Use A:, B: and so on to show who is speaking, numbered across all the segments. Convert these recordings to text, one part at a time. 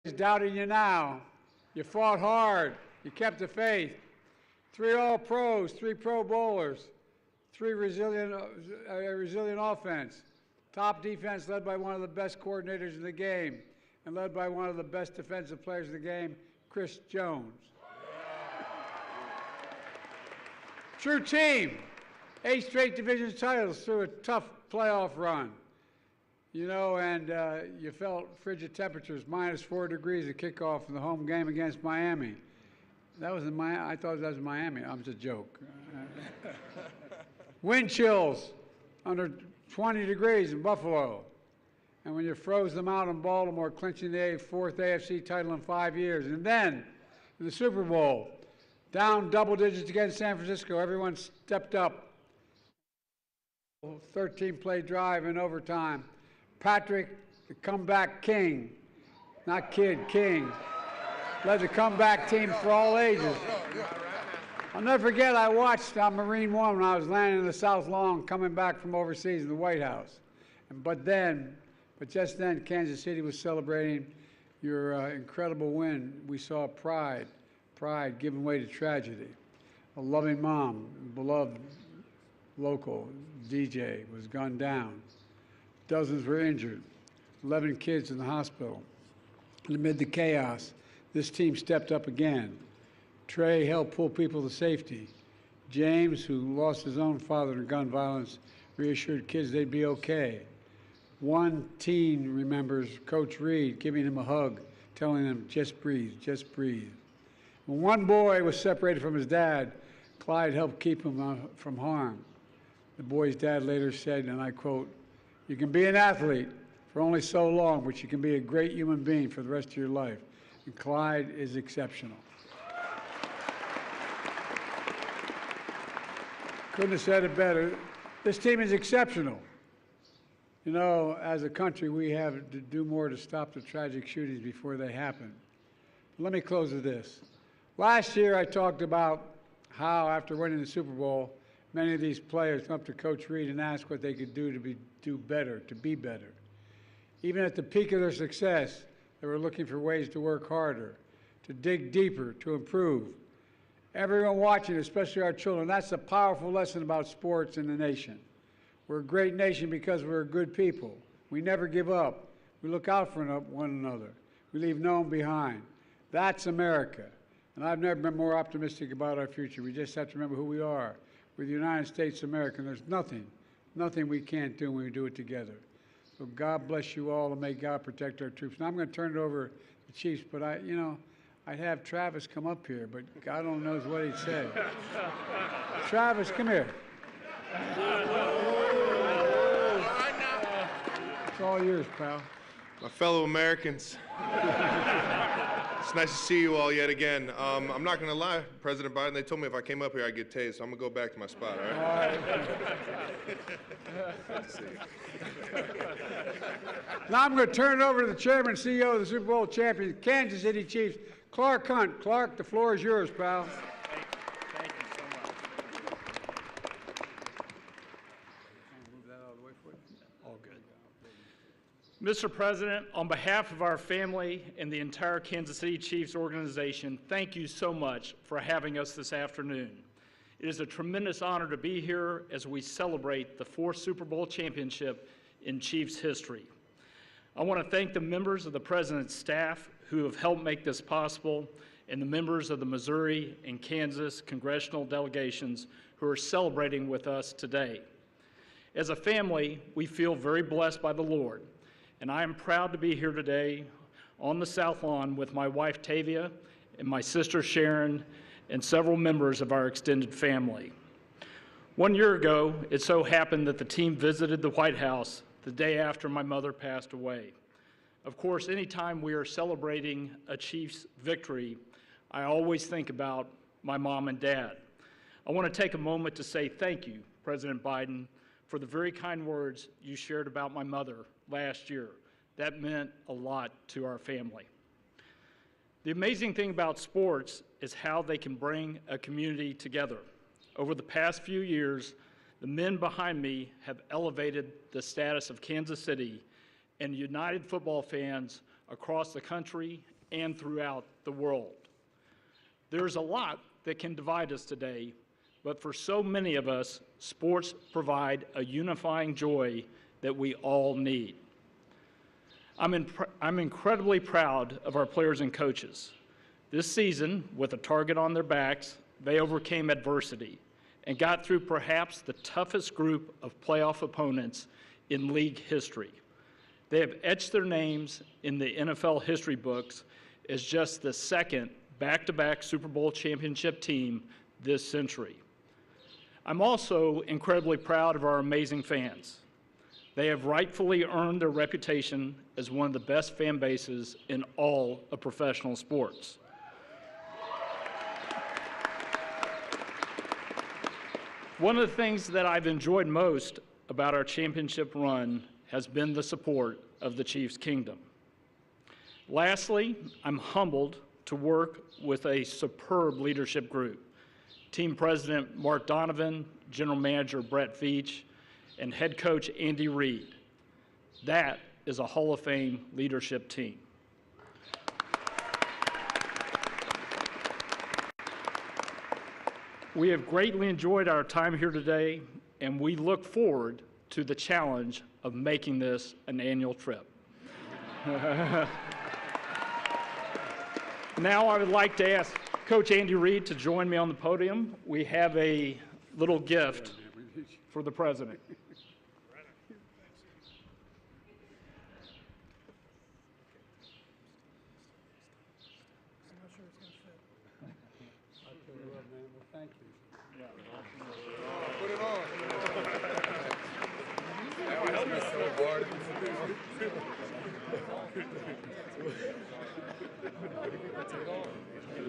A: is doubting you now. You fought hard. You kept the faith. 3 All-Pros, 3 Pro Bowlers, 3 resilient offense. Top defense led by one of the best coordinators in the game and led by one of the best defensive players in the game, Chris Jones. True team. 8 straight division titles through a tough playoff run. You know, and you felt frigid temperatures, -4 degrees at kickoff in the home game against Miami. That was in Miami. I thought that was Miami. I'm just a joke. Wind chills under 20 degrees in Buffalo. And when you froze them out in Baltimore, clinching the 4th AFC title in 5 years. And then in the Super Bowl, down double digits against San Francisco, everyone stepped up. 13-play drive in overtime. Patrick, the comeback king, not kid, king, led the comeback team for all ages. I'll never forget, I watched on Marine One when I was landing in the South Lawn coming back from overseas in the White House. But just then, Kansas City was celebrating your incredible win. We saw pride giving way to tragedy. A loving mom, beloved local DJ was gunned down. Dozens were injured, 11 kids in the hospital. And amid the chaos, this team stepped up again. Trey helped pull people to safety. James, who lost his own father to gun violence, reassured kids they'd be okay. One teen remembers Coach Reed giving him a hug, telling him, just breathe, just breathe. When one boy was separated from his dad, Clyde helped keep him from harm. The boy's dad later said, and I quote, "You can be an athlete for only so long, but you can be a great human being for the rest of your life." And Clyde is exceptional. Couldn't have said it better. This team is exceptional. You know, as a country, we have to do more to stop the tragic shootings before they happen. Let me close with this. Last year, I talked about how, after winning the Super Bowl, many of these players come up to Coach Reed and ask what they could do to be better. Even at the peak of their success, they were looking for ways to work harder, to dig deeper, to improve. Everyone watching, especially our children, that's a powerful lesson about sports in the nation. We're a great nation because we're good people. We never give up. We look out for one another. We leave no one behind. That's America. And I've never been more optimistic about our future. We just have to remember who we are. We're the United States of America, and there's nothing we can't do when we do it together. So God bless you all, and may God protect our troops. Now I'm going to turn it over to the Chiefs, but I'd have Travis come up here, but God only knows what he'd say. Travis, come here. It's all yours, pal.
B: My fellow Americans, it's nice to see you all yet again. I'm not going to lie, President Biden, they told me if I came up here I'd get tased, so I'm going to go back to my spot, all right? Good to see you.
A: Now I'm going to turn it over to the Chairman and CEO of the Super Bowl champion, Kansas City Chiefs, Clark Hunt. Clark, the floor is yours, pal.
C: Thank you so much.
A: Move that out of the way for you.
C: All good. Mr. President, on behalf of our family and the entire Kansas City Chiefs organization, thank you so much for having us this afternoon. It is a tremendous honor to be here as we celebrate the 4th Super Bowl championship in Chiefs history. I want to thank the members of the President's staff who have helped make this possible, and the members of the Missouri and Kansas congressional delegations who are celebrating with us today. As a family, we feel very blessed by the Lord, and I am proud to be here today on the South Lawn with my wife Tavia and my sister Sharon and several members of our extended family. 1 year ago, it so happened that the team visited the White House the day after my mother passed away. Of course, anytime we are celebrating a Chiefs victory, I always think about my mom and dad. I want to take a moment to say thank you, President Biden, for the very kind words you shared about my mother last year. That meant a lot to our family. The amazing thing about sports is how they can bring a community together. Over the past few years, the men behind me have elevated the status of Kansas City and united football fans across the country and throughout the world. There's a lot that can divide us today, but for so many of us, sports provide a unifying joy that we all need. I'm incredibly proud of our players and coaches. This season, with a target on their backs, they overcame adversity and got through perhaps the toughest group of playoff opponents in league history. They have etched their names in the NFL history books as just the second back-to-back Super Bowl championship team this century. I'm also incredibly proud of our amazing fans. They have rightfully earned their reputation as one of the best fan bases in all of professional sports. One of the things that I've enjoyed most about our championship run has been the support of the Chiefs Kingdom. Lastly, I'm humbled to work with a superb leadership group. Team President Mark Donovan, General Manager Brett Veach, and Head Coach Andy Reid. That is a Hall of Fame leadership team. We have greatly enjoyed our time here today, and we look forward to the challenge of making this an annual trip. Now I would like to ask Coach Andy Reid to join me on the podium. We have a little gift for the president.
A: Thank you.
B: Put it on.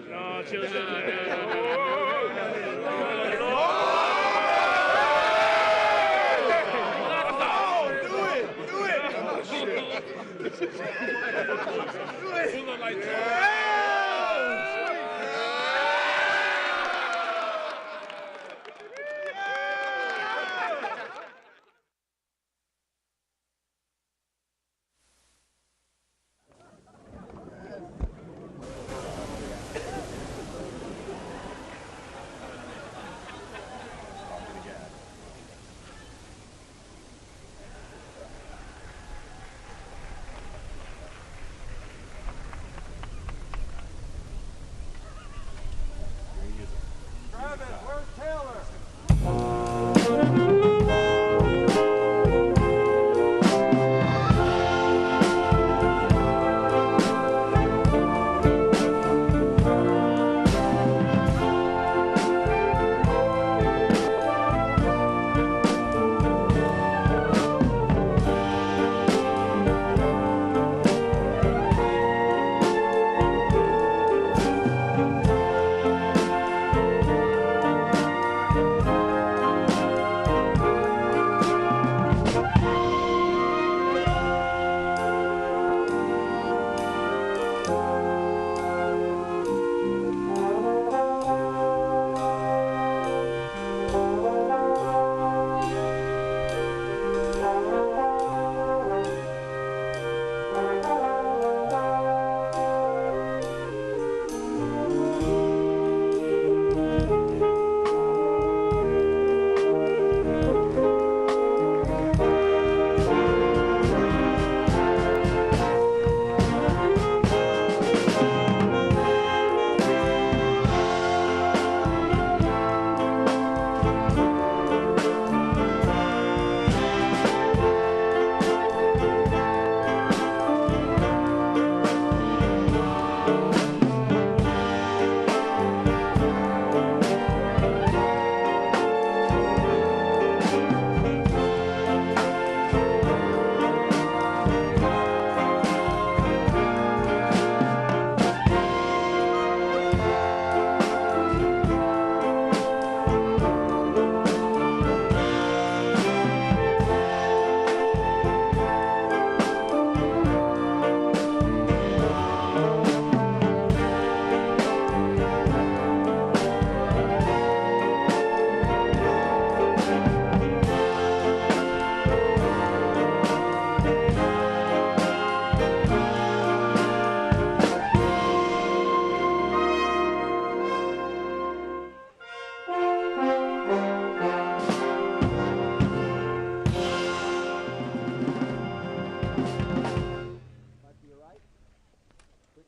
C: No, chill, chill.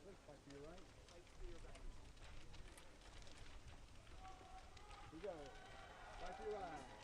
A: Back to your right. You got it. Back to your right.